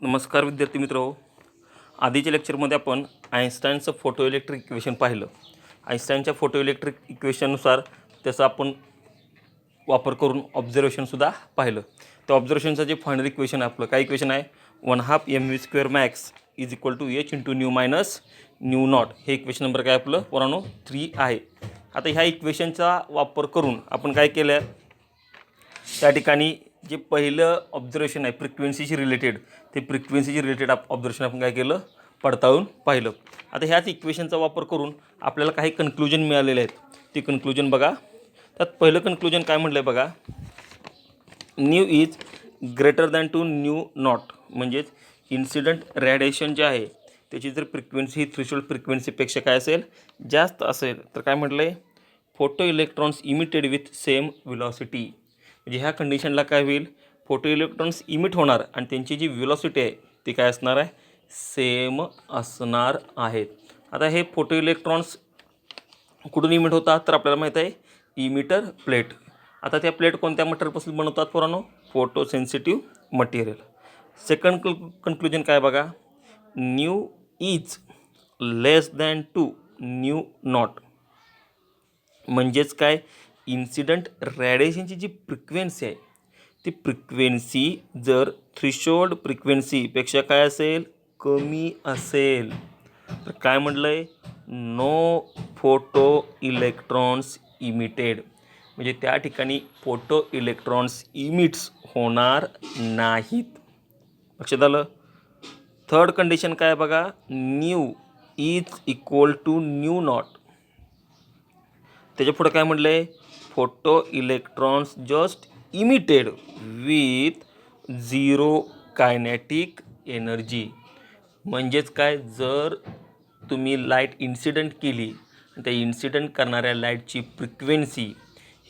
नमस्कार विद्यार्थी मित्र. आधीच्या लेक्चरमध्ये आपण आइन्स्टाईनचं फोटो इलेक्ट्रिक इक्वेशन पाहिलं. आइन्स्टाईनच्या फोटो इलेक्ट्रिक इक्वेशननुसार त्याचा आपण वापर करून ऑब्झर्वेशनसुद्धा पाहिलं. त्या ऑब्झर्वेशनचं जे फायनल इक्वेशन आहे आपलं काय इक्वेशन आहे, 1/2 mv² max is equal to h into nu minus nu naught. हे इक्वेशन नंबर काय आपलं पोरांनो 3 आहे. आता ह्या इक्वेशनचा वापर करून आपण काय केलं, त्या ठिकाणी जे पहिलं ऑब्झर्वेशन आहे फ्रिक्वेन्सीशी रिलेटेड, ते फ्रिक्वेन्सीशी रिलेटेड ऑब्झर्वेशन आपण काय केलं, पडताळून पाहिलं. आता ह्याच इक्वेशनचा वापर करून आपल्याला काही कन्क्लुजन मिळालेले आहेत. ती कन्क्लुजन बघा. त्यात पहिलं कन्क्लुजन काय म्हटलं आहे बघा, nu is greater than to nu naught. म्हणजेच इन्सिडंट रेडिएशन जे आहे त्याची जर फ्रिक्वेन्सी ही थ्रेशोल्ड फ्रिक्वेन्सीपेक्षा काय असेल, जास्त असेल, तर काय म्हटलं आहे, photo electrons emitted with same velocity. म्हणजे ह्या कंडिशनला काय होईल, फोटो इलेक्ट्रॉन्स इमिट होणार आणि त्यांची जी व्हेलॉसिटी आहे ती काय असणार आहे, सेम असणार आहेत. आता हे फोटो इलेक्ट्रॉन्स कुठून इमिट होतात, तर आपल्याला माहीत आहे इमिटर प्लेट. आता त्या प्लेट कोणत्या मटेरियलपासून बनवतात पोरांनो, photo sensitive material. Second conclusion काय बघा, nu is less than to nu naught. म्हणजेच काय, इन्सिडंट रेडिएशनची जी फ्रिक्वेन्सी आहे ती फ्रिक्वेन्सी जर थ्रेशोल्ड फ्रिक्वेन्सीपेक्षा काय असेल, कमी असेल, तर काय म्हटलं आहे, नो फोटो इलेक्ट्रॉन्स इमिटेड. म्हणजे त्या ठिकाणी फोटो इलेक्ट्रॉन्स इमिट्स होणार नाहीत. लक्षात आलं. थर्ड कंडिशन काय बघा, nu is equal to nu naught. त्याच्या पुढे काय म्हटलं आहे, photo electrons just emitted with zero kinetic energy. म्हणजेच काय, जर तुम्ही लाईट इन्सिडंट केली आणि त्या इन्सिडंट करणाऱ्या लाईटची फ्रिक्वेन्सी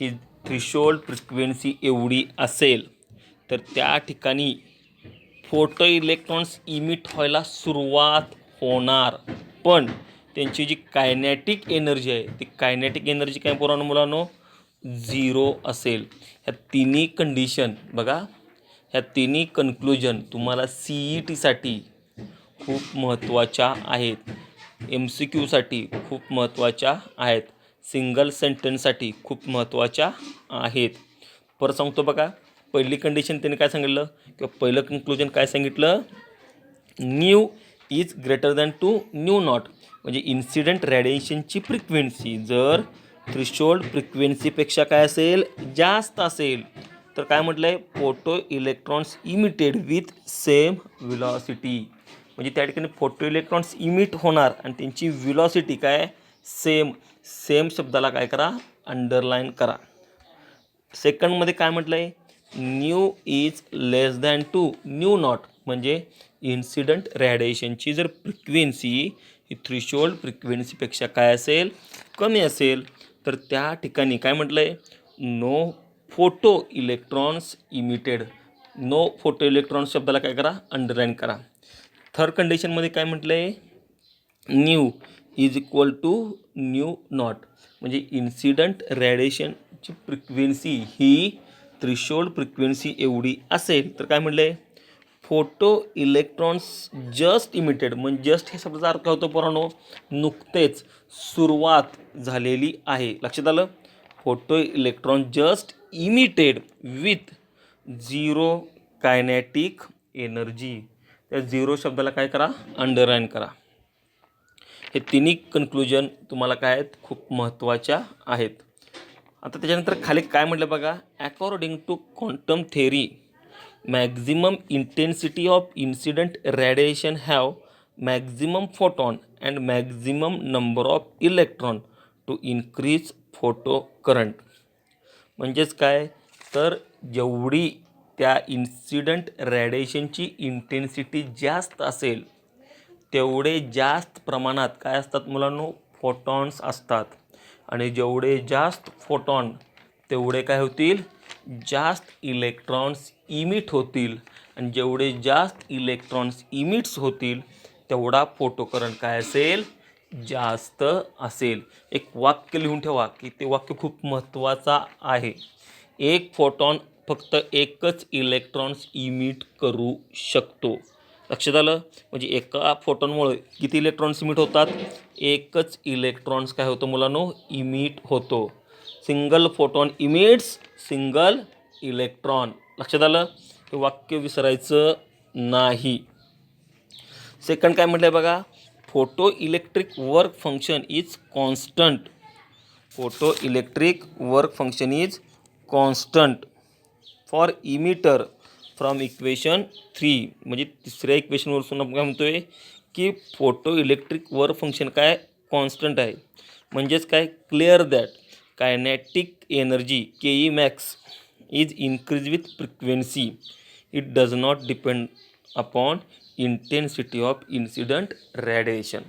ही थ्रेशोल्ड फ्रिक्वेन्सी एवढी असेल तर त्या ठिकाणी फोटो इलेक्ट्रॉन्स इमिट व्हायला सुरुवात होणार, पण त्यांची जी कायनेटिक एनर्जी आहे ती कायनेटिक एनर्जी काय पोरांनो मुलांनो, झिरो असेल. ह्या तिन्ही कंडिशन बघा, ह्या तिन्ही कन्क्लुजन तुम्हाला CETसाठी खूप महत्त्वाच्या आहेत, MCQसाठी खूप महत्त्वाच्या आहेत, सिंगल सेंटेन्ससाठी खूप महत्त्वाच्या आहेत. परत सांगतो बघा, पहिली कंडिशन त्यांनी काय सांगितलं किंवा पहिलं कन्क्लुजन काय सांगितलं, nu is greater than to nu naught. म्हणजे इन्सिडंट रेडिएशनची फ्रिक्वेन्सी जर थ्रेशोल्ड फ्रिक्वेन्सीपेक्षा काय असेल, जास्त असेल, तर काय म्हटलं आहे, photo electrons emitted with same velocity. म्हणजे त्या ठिकाणी फोटो इलेक्ट्रॉन्स इमिट होणार आणि त्यांची व्हेलॉसिटी काय, सेम. सेम शब्दाला काय करा, अंडरलाईन करा. सेकंडमध्ये काय म्हटलं आहे, nu is less than to nu naught. म्हणजे इन्सिडंट रेडिएशनची जर फ्रिक्वेन्सी ही थ्रेशोल्ड फ्रिक्वेन्सीपेक्षा काय असेल, कमी असेल, तर त्या ठिकाणी काय म्हटलं आहे, no photo electrons emitted. No photo electrons शब्दाला काय करा, अंडरलाईन करा. थर्ड कंडिशनमध्ये काय म्हटलं आहे, nu is equal to nu naught. म्हणजे इन्सिडंट रेडिएशनची फ्रिक्वेन्सी ही थ्रेशोल्ड फ्रिक्वेन्सी एवढी असेल तर काय म्हटलं आहे, फोटो इलेक्ट्रॉन्स जस्ट इमिटेड. म्हणजे जस्ट हे शब्दाचा अर्थ होतो पोरांनो, नुकतेच सुरुवात झालेली आहे. लक्षात आलं. Photo electron just emitted with zero kinetic energy. त्या झिरो शब्दाला काय करा, अंडरलाईन करा. हे तिन्ही कन्क्लुजन तुम्हाला काय आहेत, खूप महत्त्वाच्या आहेत. आता त्याच्यानंतर खाली काय म्हटलं बघा, according to quantum theory maximum intensity of incident radiation have maximum photon and maximum number of electron to increase photo current. म्हणजेच काय, तर जेवढी त्या इन्सिडंट रेडिएशनची इंटेन्सिटी जास्त असेल तेवढे जास्त प्रमाणात काय असतात मुलांनो, फोटॉन्स असतात. आणि जेवढे जास्त फोटॉन तेवढे काय होतील, जास्त इलेक्ट्रॉन्स इमिट होतील. आणि जेवढे जास्त इलेक्ट्रॉन्स इमिट्स होतील तेवढा फोटो करंट काय असेल, जास्त असेल. एक वाक्य लिहून ठेवा की ते वाक्य खूप महत्त्वाचं आहे. एक फोटॉन फक्त एकच इलेक्ट्रॉन्स इमिट करू शकतो. लक्षात आलं? म्हणजे एका फोटॉनमुळे किती इलेक्ट्रॉन्स इमिट होतात? एकच इलेक्ट्रॉन्स काय होतं मुलांनो? इमिट होतो. Single photon emits single electron. लक्षात आलं? हे वाक्य विसरायचं नाही. सेकंड काय म्हटलं आहे बघा? Photo electric work function is constant. Photo electric work function is constant for emitter from equation 3. म्हणजे तिसऱ्या इक्वेशनवरून आपण काय म्हणतोय की फोटो इलेक्ट्रिक वर्क फंक्शन काय कॉन्स्टंट आहे. म्हणजेच काय? Clear that kinetic energy K max is increase with frequency. It does not depend upon intensity of incident radiation.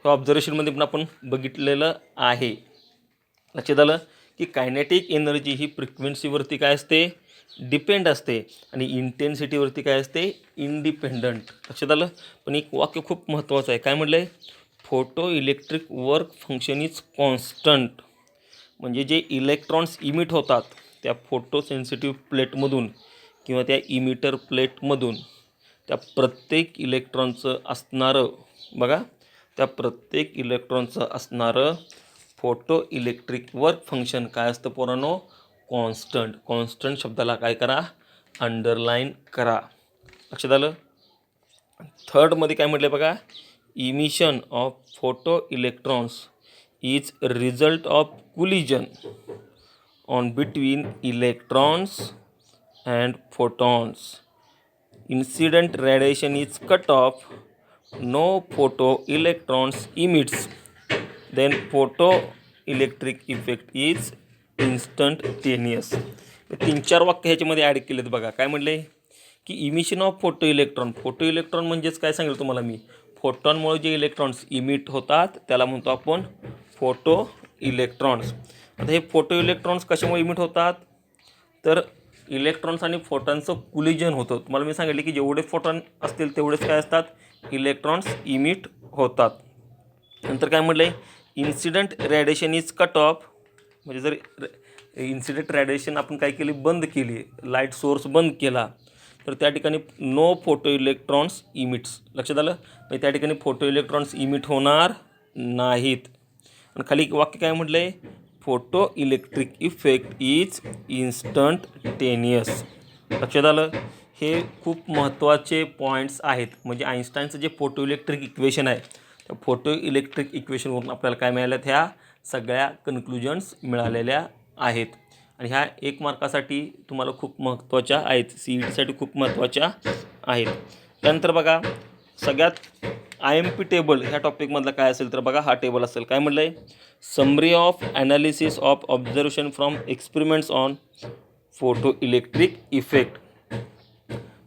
हे ऑब्झर्वेशनमध्ये पण आपण बघितलेलं आहे. लक्षात आलं की कायनेटिक एनर्जी ही फ्रिक्वेन्सीवरती काय असते? डिपेंड असते आणि इंटेन्सिटीवरती काय असते? इंडिपेंडंट. लक्षात आलं? पण एक वाक्य खूप महत्त्वाचं आहे. काय म्हटलं आहे? Photo electric work function is constant. म्हणजे जे इलेक्ट्रॉन्स इमिट होतात त्या फोटो सेन्सिटिव्ह प्लेटमधून किंवा त्या इमिटर प्लेटमधून त्या प्रत्येक इलेक्ट्रॉनचं असणारं बघा, त्या प्रत्येक इलेक्ट्रॉनचं असणारं फोटो इलेक्ट्रिक वर्क फंक्शन काय असतं पोरांनो? कॉन्स्टंट. कॉन्स्टंट शब्दाला काय करा? अंडरलाईन करा. लक्षात आलं? थर्डमध्ये काय म्हटलं बघा? Emission of photo electrons is result of collision on between electrons and photons. Incident radiation is cut off, no photoelectrons emits, then photoelectric effect is instantaneous. 3-4 वाक्य ह्याच्यामध्ये ॲड केलेत बघा. काय म्हटले की emission of photo electron. Photo electron म्हणजेच काय सांगेल तुम्हाला मी? फोटॉनमुळे जे इलेक्ट्रॉन्स इमिट होतात त्याला म्हणतो आपण फोटो इलेक्ट्रॉन्स. आता हे फोटो इलेक्ट्रॉन्स कशामुळे इमिट होतात? तर इलेक्ट्रॉन्स आणि फोटॉनचं कोलिजन होतं. तुम्हाला मी सांगितले की जेवढे फोटॉन असतील तेवढेच काय असतात? इलेक्ट्रॉन्स इमिट होतात. नंतर काय म्हटलं आहे? Incident radiation is cut off. म्हणजे जर इन्सिडंट रॅडिएशन आपण काय केली? बंद केली, लाईट सोर्स बंद केला, तर त्या ठिकाणी नो फोटो इलेक्ट्रॉन्स इमिट्स. लक्षात आलं? म्हणजे त्या ठिकाणी फोटो इलेक्ट्रॉन्स इमिट होणार नाहीत. आणि खाली वाक्य काय म्हटलं आहे? Photo electric effect is instantaneous. लक्षात आलं? हे खूप महत्त्वाचे पॉईंट्स आहेत. म्हणजे आइन्स्टाईनचं जे फोटो इलेक्ट्रिक इक्वेशन आहे त्या फोटो इलेक्ट्रिक इक्वेशनवरून आपल्याला काय मिळाल्यात? ह्या सगळ्या कन्क्लुजन्स मिळालेल्या आहेत. आणि ह्या 1 मार्कासाठी तुम्हाला खूप महत्त्वाच्या आहेत, CETसाठी खूप महत्त्वाच्या आहेत. त्यानंतर बघा सगळ्यात IMP टेबल ह्या टॉपिकमधला काय असेल तर बघा हा टेबल असेल. काय म्हटलं आहे? Summary of analysis of observation from experiments on photo electric effect.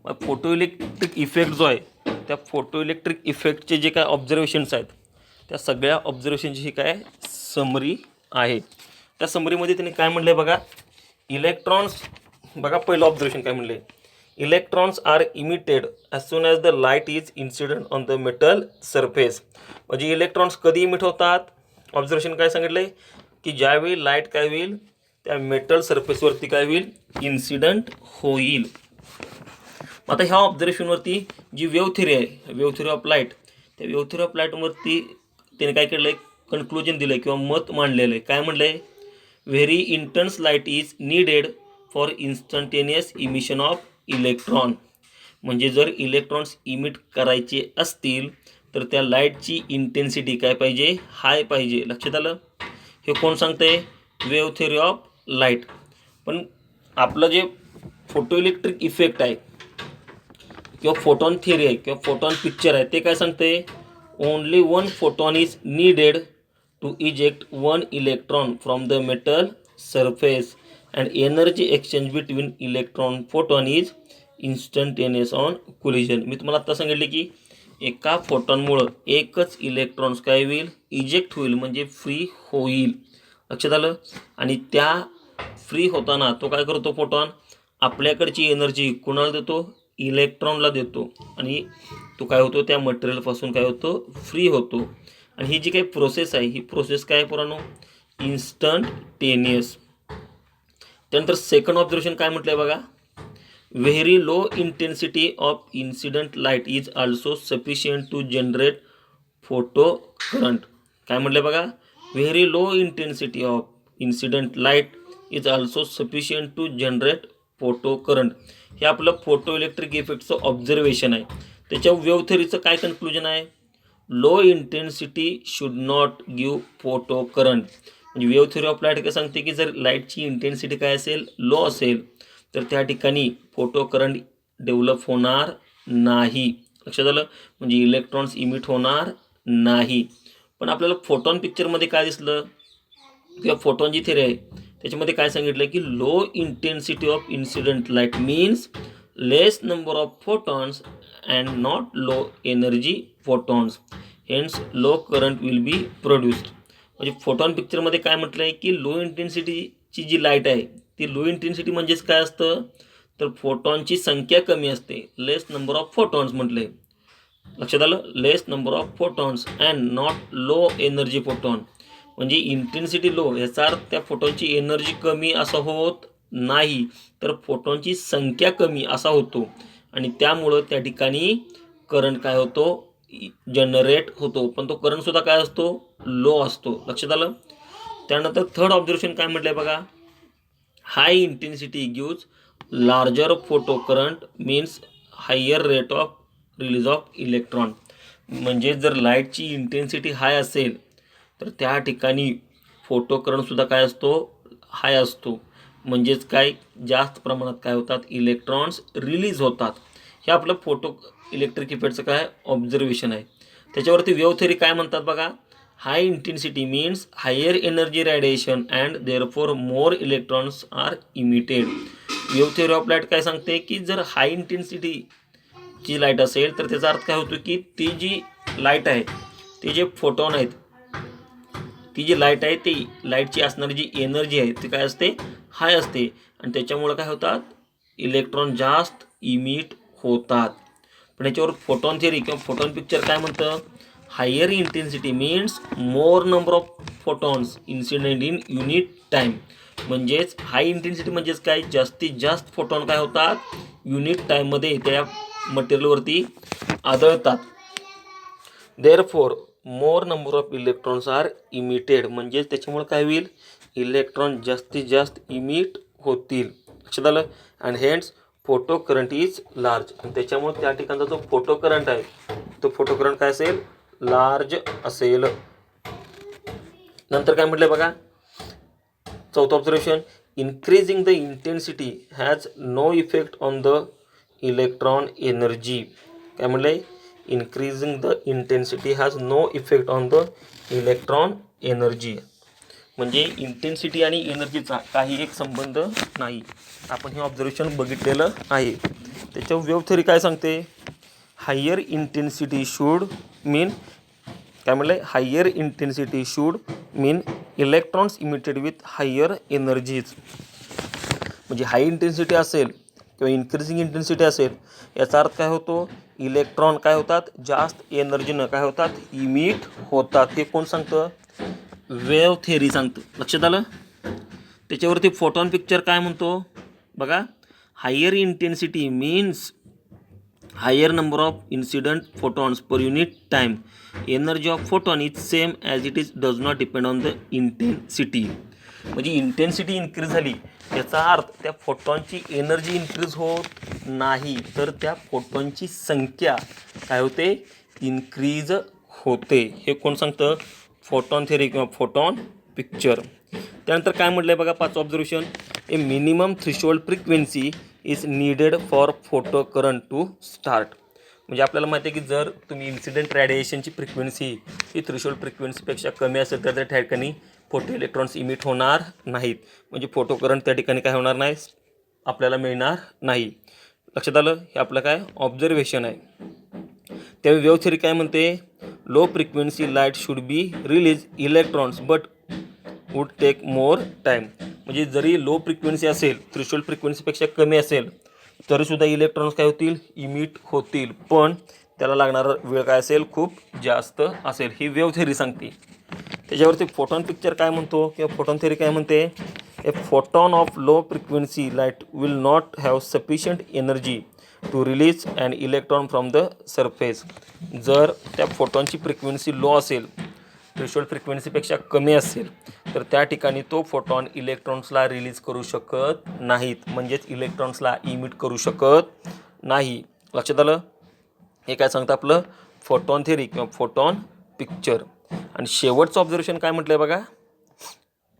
मग फोटो इलेक्ट्रिक इफेक्ट जो आहे त्या फोटो इलेक्ट्रिक इफेक्टचे जे काय ऑब्झर्वेशन्स आहेत त्या सगळ्या ऑब्झर्वेशनची ही काय समरी आहे. त्या समरीमध्ये त्यांनी काय म्हटलं आहे बघा? इलेक्ट्रॉन्स बघा पहिलं ऑब्झर्वेशन काय म्हटलं आहे? Electrons are emitted as soon as the light is incident on the metal surface. म्हणजे इलेक्ट्रॉन्स कधी इमिट होतात? ऑब्झर्वेशन काय सांगितलं आहे की ज्यावेळी लाईट काय होईल? त्या मेटल सरफेसवरती काय होईल? इन्सिडंट होईल. आता ह्या ऑब्झर्वेशनवरती जी वेव्ह थिअरी आहे, वेव्ह थिअरी ऑफ लाईट, त्या वेव्ह थिअरी ऑफ लाईटवरती त्याने काय केलं आहे? कन्क्लुजन दिलं आहे किंवा मत मांडलेलं आहे. काय म्हटलं आहे? Very intense light is needed for instantaneous emission of electron. म्हणजे जर इलेक्ट्रॉन्स इमिट करायचे असतील तर त्या लाईटची इंटेन्सिटी काय पाहिजे? हाय पाहिजे. लक्षात आलं? हे कोण सांगतंय? Wave theory of light. पण आपलं जे फोटो इलेक्ट्रिक इफेक्ट आहे किंवा फोटॉन थिअरी आहे किंवा फोटॉन पिक्चर आहे ते काय सांगते? Only 1 photon is needed to eject 1 electron from the metal surface and energy exchange between electron photon is instantaneous on collision. मी तुम्हाला आत्ता सांगितले की एका फोटॉनमुळं एकच इलेक्ट्रॉन्स काय होईल? इजेक्ट होईल, म्हणजे फ्री होईल. लक्षात आलं? आणि त्या फ्री होताना तो काय करतो? फोटॉन आपल्याकडची एनर्जी कुणाला देतो? इलेक्ट्रॉनला देतो. आणि तो काय होतो? त्या मटेरियलपासून काय होतो? फ्री होतो. आणि ही जी काही प्रोसेस आहे ही प्रोसेस काय आहे पुरानो? इन्स्टंटेनियस. त्यानंतर सेकंड ऑब्झर्वेशन काय म्हटलं आहे बघा? Very low intensity of incident light is also sufficient to generate photo current. काय म्हटलं बघा, very low intensity of incident light is also sufficient to generate photo current. हे आपलं फोटो इलेक्ट्रिक इफेक्टचं ऑब्झर्वेशन आहे. त्याच्या वेव्ह थेअरीचं काय कन्क्लुजन आहे, low intensity should not give photo current. म्हणजे वेव्ह थेअरी ऑफ लाईट काय सांगते की जर लाईटची इंटेन्सिटी काय असेल, लो असेल, तर त्या ठिकाणी फोटो करंट डेव्हलप होणार नाही. लक्षात आलं, म्हणजे इलेक्ट्रॉन्स इमिट होणार नाही. पण आपल्याला फोटॉन पिक्चरमध्ये काय दिसलं, किंवा फोटॉन जी थेअरी आहे त्याच्यामध्ये काय सांगितलं की low intensity of incident light means less number of photons and not low energy photons, hence low current will be produced. म्हणजे फोटॉन पिक्चरमध्ये काय म्हटलं आहे की लो इंटेन्सिटीची जी लाईट आहे ती लो इंटेन्सिटी म्हणजेच काय असतं, तर फोटॉनची संख्या कमी असते, लेस नंबर ऑफ फोटॉन्स म्हटलं आहे. लक्षात आलं, less number of photons and not low energy photon. म्हणजे इंटेन्सिटी लो याचा अर्थ त्या फोटॉनची एनर्जी कमी असं होत नाही, तर फोटॉनची संख्या कमी असा होतो. आणि त्यामुळं त्या ठिकाणी करंट काय होतो, जनरेट होतो. पण तो करंटसुद्धा काय असतो, लो असतो. लक्षात आलं. त्यानंतर थर्ड ऑब्झर्वेशन काय म्हटलं आहे बघा, high intensity gives larger photo current means higher rate of release of electron. म्हणजे जर लाईटची इंटेन्सिटी हाय असेल तर त्या ठिकाणी फोटो करंटसुद्धा काय असतो, हाय असतो. म्हणजेच काय, जास्त प्रमाणात काय होतात, इलेक्ट्रॉन्स रिलीज होतात. हे आपलं फोटो इलेक्ट्रिक इफेक्टचं काय ऑब्झर्वेशन आहे. त्याच्यावरती वेव्ह थेअरी काय म्हणतात बघा, high intensity means higher energy radiation and therefore more electrons are emitted. Wave theory of light काय सांगते की जर हाय इंटेन्सिटीची लाईट असेल तर त्याचा अर्थ काय होतो की ती जी लाईट आहे, ते जे फोटॉन आहेत, ती जी लाईट आहे ती लाईटची असणारी जी एनर्जी आहे ती काय असते, हाय असते. आणि त्याच्यामुळं काय होतात, इलेक्ट्रॉन जास्त इमिट होतात. पण याच्यावर फोटॉन थेअरी किंवा फोटॉन पिक्चर काय म्हणतं, higher intensity means more number of photons incident in unit time. म्हणजेच हाय इंटेन्सिटी म्हणजेच काय, जास्तीत जास्त फोटॉन काय होतात, युनिट टाईममध्ये त्या मटेरियलवरती आढळतात. Therefore more number of electrons are emitted. म्हणजेच त्याच्यामुळे काय होईल, इलेक्ट्रॉन जास्तीत जास्त इमिट होतील. लक्षात आलं. And hence photo current is large. आणि त्याच्यामुळे त्या ठिकाणचा जो फोटो करंट आहे तो फोटो करंट काय असेल, लार्ज असेल. नंतर काय म्हटलं बघा, चौथं observation, increasing the intensity has no effect on the electron energy. काय म्हटलंय, increasing the intensity has no effect on the electron energy. म्हणजे इंटेन्सिटी आणि एनर्जीचा काही एक संबंध नाही. आपण हे ऑब्झर्वेशन बघितलेलं आहे. त्याच्या वेव्ह थेअरी काय सांगते, हायर इंटेन्सिटी शूड मीन, काय म्हटलं, higher intensity should mean electrons emitted with higher energies. म्हणजे हाय इंटेन्सिटी असेल किंवा इन्क्रीजिंग इंटेन्सिटी असेल याचा अर्थ काय होतो, इलेक्ट्रॉन काय होतात, जास्त एनर्जीनं काय होतात, इमिट होतात. हे कोण सांगतं, वेव्ह थेअरी सांगतं. लक्षात आलं. त्याच्यावरती फोटॉन पिक्चर काय म्हणतो बघा, higher intensity means higher number of incident photons per unit time. Energy of photon is same as it is, does not depend on the intensity. म्हणजे इंटेन्सिटी इन्क्रीज झाली याचा अर्थ त्या फोटॉनची एनर्जी इन्क्रीज होत नाही, तर त्या फोटॉनची संख्या काय होते, इन्क्रीज होते. हे कोण सांगतं, फोटॉन थेअरी किंवा फोटॉन पिक्चर. त्यानंतर काय म्हटलं आहे बघा, पाचवं observation, a minimum threshold frequency is needed for photo current to start. म्हणजे आपल्याला माहिती आहे की जर तुम्ही इन्सिडेंट रेडिएशनची फ्रिक्वेन्सी ही थ्रेशोल्ड फ्रिक्वेन्सीपेक्षा कमी असेल तर त्या ठिकाणी फोटो इलेक्ट्रॉन्स इमिट होणार नाहीत. म्हणजे फोटो करंट त्या ठिकाणी काय होणार नाही, आपल्याला मिळणार नाही. लक्षात आलं. हे आपलं काय ऑब्झर्वेशन आहे. त्यावेळी वेव्ह थेअरी काय म्हणते, low frequency light should be release electrons but would take more time. म्हणजे जरी लो फ्रिक्वेन्सी असेल, थ्रेशोल्ड फ्रिक्वेन्सीपेक्षा कमी असेल तरीसुद्धा इलेक्ट्रॉन्स काय होतील, इमिट होतील, पण त्याला लागणारा वेळ काय असेल, खूप जास्त असेल. ही वेव्ह थेअरी सांगते. त्याच्यावरती फोटॉन पिक्चर काय म्हणतो किंवा फोटॉन थेअरी काय म्हणते, a photon of low frequency light will not have sufficient energy to release and electron from the surface. जर त्या फोटॉनची फ्रिक्वेन्सी लो असेल, थ्रेशोल्ड फ्रिक्वेन्सीपेक्षा कमी असेल, तर त्या ठिकाणी तो फोटॉन इलेक्ट्रॉन्सला रिलीज करू शकत नाहीत, म्हणजेच इलेक्ट्रॉन्सला इमिट करू शकत नाही. लक्षात आलं? हे काय सांगतं आपलं फोटॉन थेरी किंवा फोटॉन पिक्चर. आणि शेवटचं ऑब्झर्वेशन काय म्हटलं आहे बघा,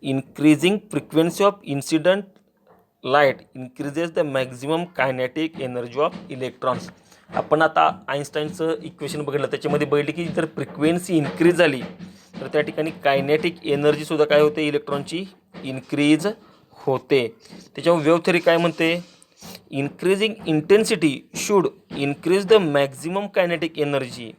increasing frequency of incident light increases the maximum kinetic energy of electrons. आपण आता आईन्स्टाईनचं इक्वेशन बघितलं, त्याच्यामध्ये बघितलं की जर फ्रिक्वेन्सी इन्क्रीज झाली तर त्या ठिकाणी कायनेटिक एनर्जीसुद्धा काय होते, इलेक्ट्रॉनची इन्क्रीज होते. त्याच्यावर वेव्ह थेरी काय म्हणते, increasing intensity should increase the maximum kinetic energy.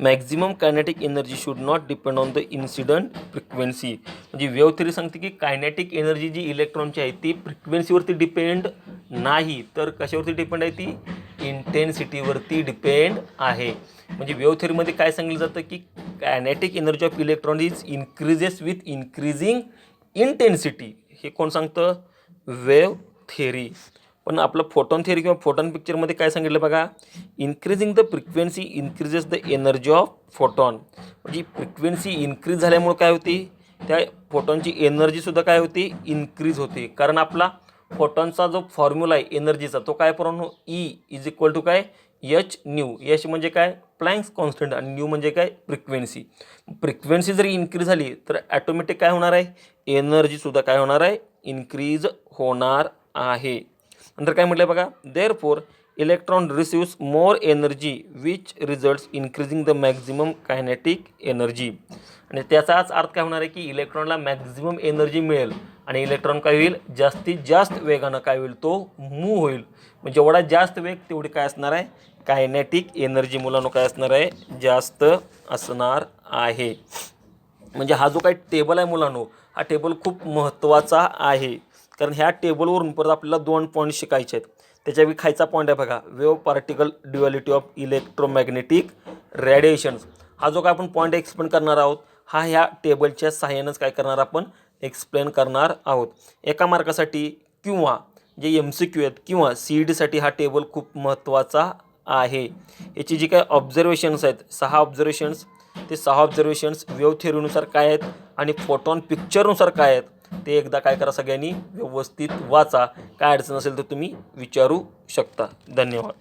Maximum kinetic energy should not depend on the incident frequency. म्हणजे वेव्ह थेरी सांगते की कायनेटिक एनर्जी जी इलेक्ट्रॉनची आहे ती फ्रिक्वेन्सीवरती डिपेंड नाही, तर कशावरती डिपेंड आहे, ती इंटेन्सिटीवरती डिपेंड आहे. म्हणजे वेव्ह थेरीमध्ये काय सांगितलं जातं की kinetic energy of electron is increases with increasing intensity. हे कोण सांगतं, वेव्ह थेरी. पण आपलं फोटॉन थेरी किंवा फोटॉन पिक्चरमध्ये काय सांगितलं बघा, increasing the frequency increases the energy of photon. म्हणजे फ्रिक्वेन्सी इन्क्रीज झाल्यामुळे काय होती, त्या फोटॉनची एनर्जीसुद्धा काय होती, इन्क्रीज होते. कारण आपला फोटॉनचा जो फॉर्म्युला आहे एनर्जीचा, तो काय प्रमाणे, ई इज इक्वल टू काय, एच न्यू. एच म्हणजे काय, प्लँक्स कॉन्स्टंट, आणि न्यू म्हणजे काय, फ्रिक्वेन्सी. फ्रिक्वेन्सी जरी इन्क्रीज झाली तर ॲटोमॅटिक काय होणार आहे, एनर्जीसुद्धा काय होणार आहे, इन्क्रीज होणार आहे. नंतर काय म्हटलं बघा, therefore electron receives more energy which results increasing the maximum kinetic energy. आणि त्याचाच अर्थ काय होणार आहे की इलेक्ट्रॉनला मॅक्झिमम एनर्जी मिळेल आणि इलेक्ट्रॉन काय होईल, जास्तीत जास्त वेगानं काय होईल, तो मूव्ह होईल. म्हणजे जेवढा जास्त वेग तेवढी काय असणार आहे, कायनेटिक एनर्जी मुलांनो काय असणार आहे, जास्त असणार आहे. म्हणजे हा जो काही टेबल आहे मुलांनो, हा टेबल खूप महत्त्वाचा आहे. कारण ह्या टेबलवरून परत आपल्याला 2 पॉईंट शिकायचे आहेत. त्याच्यापैकी खायचा पॉईंट आहे बघा, wave particle duality of electromagnetic radiations. हा जो काय आपण पॉईंट एक्सप्लेन करणार आहोत, हा ह्या टेबलच्या सहाय्यानंच काय करणार आपण एक्सप्लेन करणार आहोत. एका मार्कासाठी किंवा जे MCQ आहेत किंवा CETसाठी हा टेबल खूप महत्त्वाचा आहे. याची जी काय ऑब्झर्वेशन्स आहेत, 6 ऑब्झर्वेशन्स, ते 6 ऑब्झर्वेशन्स वेव्ह थेरीनुसार काय आहेत आणि फोटॉन पिक्चरनुसार काय आहेत, ते एकदा काय करा, सगळ्यांनी व्यवस्थित वाचा. काय अडचण असेल तर तुम्ही विचारू शकता. धन्यवाद.